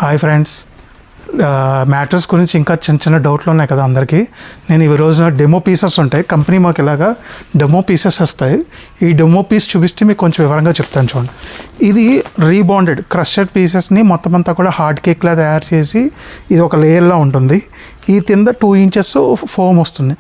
Hi friends, mattress గురించి ఇంకా చిన్న చిన్న డౌట్లు ఉన్నాయి కదా అందరికీ. నేను ఈ రోజున డెమో పీసెస్ ఉంటాయి, కంపెనీ మాకు ఇలాగా డెమో పీసెస్ వస్తాయి. ఈ డెమో పీస్ చూపిస్తే మీకు కొంచెం వివరంగా చెప్తాను చూడండి. ఇది రీబాండెడ్ క్రషెడ్ పీసెస్ని మొత్తం అంతా కూడా హార్డ్ కేక్లా తయారు చేసి ఇది ఒక లేయర్లా ఉంటుంది. ఈ కింద 2 ఇంచెస్ ఫోమ్ వస్తుంది.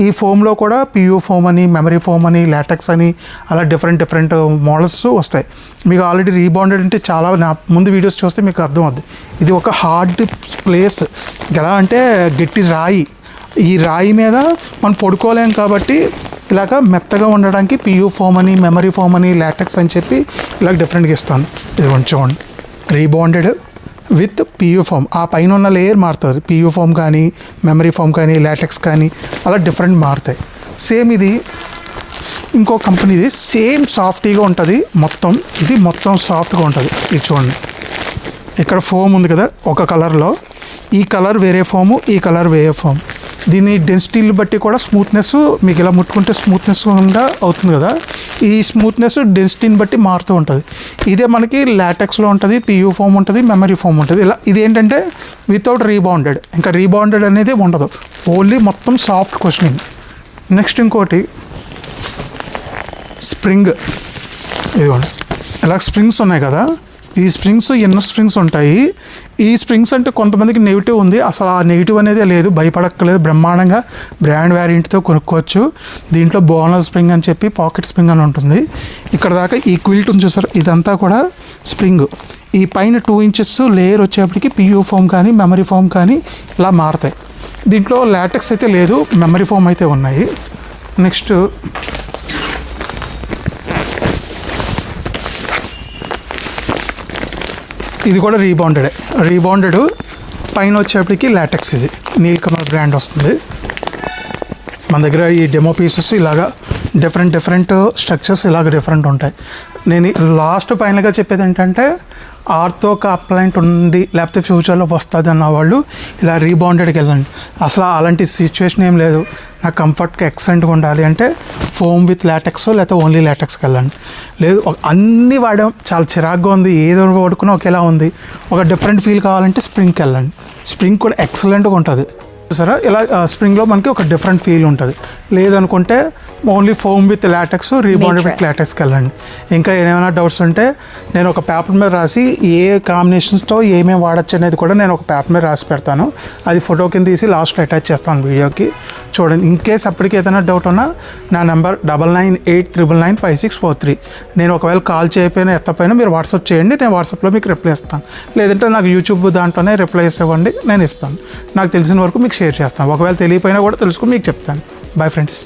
ఈ ఫోమ్లో కూడా పియూ ఫోమ్ అని, మెమరీ ఫోమ్ అని, లాటెక్స్ అని అలా డిఫరెంట్ మోడల్స్ వస్తాయి. మీకు ఆల్రెడీ రీబాండెడ్ అంటే చాలా ముందు వీడియోస్ చూస్తే మీకు అర్థం అవుతుంది. ఇది ఒక హార్డ్ ప్లేస్, ఎలా అంటే గట్టి రాయి. ఈ రాయి మీద మనం పడుకోలేం కాబట్టి ఇలాగ మెత్తగా ఉండడానికి పియూ ఫోమ్ అని, మెమరీ ఫోమ్ అని, లాటెక్స్ అని చెప్పి ఇలాగ డిఫరెంట్గా ఇస్తాను. ఇది కొంచెం రీబాండెడ్ విత్ పియూ ఫోమ్. ఆ పైన ఉన్న లేయర్ మారుతుంది. పియూ ఫోమ్ కానీ, మెమరీ ఫోమ్ కానీ, లాటెక్స్ కానీ అలా డిఫరెంట్ మారుతాయి. సేమ్ ఇది ఇంకో కంపెనీది, సేమ్ సాఫ్టీగా ఉంటుంది మొత్తం. ఇది మొత్తం సాఫ్ట్గా ఉంటుంది. ఇది చూడండి, ఇక్కడ ఫోమ్ ఉంది కదా ఒక కలర్లో, ఈ కలర్ వేరే ఫోము, ఈ కలర్ వేరే ఫోమ్. దీని డెన్సిటీని బట్టి కూడా స్మూత్నెస్, మీకు ఇలా ముట్టుకుంటే స్మూత్నెస్ కూడా అవుతుంది కదా, ఈ స్మూత్నెస్ డెన్సిటీని బట్టి మారుతూ ఉంటుంది. ఇదే మనకి లాటెక్స్లో ఉంటుంది, పియూ ఫోమ్ ఉంటుంది, మెమరీ ఫోమ్ ఉంటుంది. ఇలా ఇది ఏంటంటే వితౌట్ రీబాండెడ్, ఇంకా రీబాండెడ్ అనేది ఉండదు, ఓన్లీ మొత్తం సాఫ్ట్ కుషనింగ్. నెక్స్ట్ ఇంకోటి స్ప్రింగ్. ఇదిగోండి, ఇలా స్ప్రింగ్స్ ఉన్నాయి కదా, ఈ స్ప్రింగ్స్ ఇన్నర్ స్ప్రింగ్స్ ఉంటాయి. ఈ స్ప్రింగ్స్ అంటే కొంతమందికి నెగిటివ్ ఉంది, అసలు ఆ నెగిటివ్ అనేది లేదు, భయపడక్కలేదు. బ్రహ్మాండంగా బ్రాండ్ వేరియంట్తో కొనుక్కోవచ్చు. దీంట్లో బోనస్ స్ప్రింగ్ అని చెప్పి పాకెట్ స్ప్రింగ్ అని ఉంటుంది. ఇక్కడ దాకా ఈ క్విల్ట్ ఉంది చూసారు, ఇదంతా కూడా స్ప్రింగ్. ఈ పైన 2 ఇంచెస్ లేయర్ వచ్చేప్పటికి పియూ ఫోమ్ కానీ, మెమరీ ఫోమ్ కానీ ఇలా మారుతాయి. దీంట్లో లాటెక్స్ అయితే లేదు, మెమరీ ఫోమ్ అయితే ఉన్నాయి. నెక్స్ట్ ఇది కూడా రీబాండెడ్ పైన వచ్చేప్పటికి లాటెక్స్. ఇది నీల్కమల్ బ్రాండ్ వస్తుంది మన దగ్గర. ఈ డెమో పీసెస్ ఇలాగా డిఫరెంట్ స్ట్రక్చర్స్ ఇలాగ డిఫరెంట్ ఉంటాయి. నేను లాస్ట్ ఫైనల్గా చెప్పేది ఏంటంటే, ఆర్థో కంప్లైంట్ ఉంది లేకపోతే ఫ్యూచర్లో వస్తుంది అన్న వాళ్ళు ఇలా రీబాండెడ్కి వెళ్ళండి. అసలు అలాంటి సిచ్యువేషన్ ఏం లేదు. నాకు కంఫర్ట్గా ఎక్సలెంట్గా ఉండాలి అంటే ఫోమ్ విత్ లాటెక్స్ లేకపోతే ఓన్లీ లాటెక్స్కి వెళ్ళండి. లేదు అన్నీ వాడాం, చాలా చిరాగ్గా ఉంది, ఏదో వాడుకున్నా ఒకేలా ఉంది, ఒక డిఫరెంట్ ఫీల్ కావాలంటే స్ప్రింగ్కి వెళ్ళండి. స్ప్రింగ్ కూడా ఎక్సలెంట్గా ఉంటుంది సరే. ఇలా స్ప్రింగ్లో మనకి ఒక డిఫరెంట్ ఫీల్ ఉంటుంది. లేదనుకుంటే only foam with latex, rebonded with లాటెక్స్కి వెళ్ళండి. ఇంకా ఏమైనా డౌట్స్ ఉంటే నేను ఒక పేపర్ మీద రాసి ఏ కాంబినేషన్స్తో ఏమేమి వాడచ్చు అనేది కూడా నేను ఒక పేపర్ మీద రాసి పెడతాను. అది ఫోటో కింద తీసి లాస్ట్లో అటాచ్ చేస్తాను వీడియోకి, చూడండి. ఇన్ కేస్ అప్పటికి ఏదైనా డౌట్ ఉన్నా నా నెంబర్ 9989995643. నేను ఒకవేళ కాల్ చేయకపోయినా ఎత్తపోయినా మీరు వాట్సాప్ చేయండి, నేను వాట్సాప్లో మీకు రిప్లై ఇస్తాను. లేదంటే నాకు యూట్యూబ్ దాంట్లోనే రిప్లై ఇవ్వండి, నేను ఇస్తాను. నాకు తెలిసిన వరకు మీకు షేర్ చేస్తాను. ఒకవేళ తెలియపోయినా కూడా తెలుసుకుని మీకు చెప్తాను. Bye friends.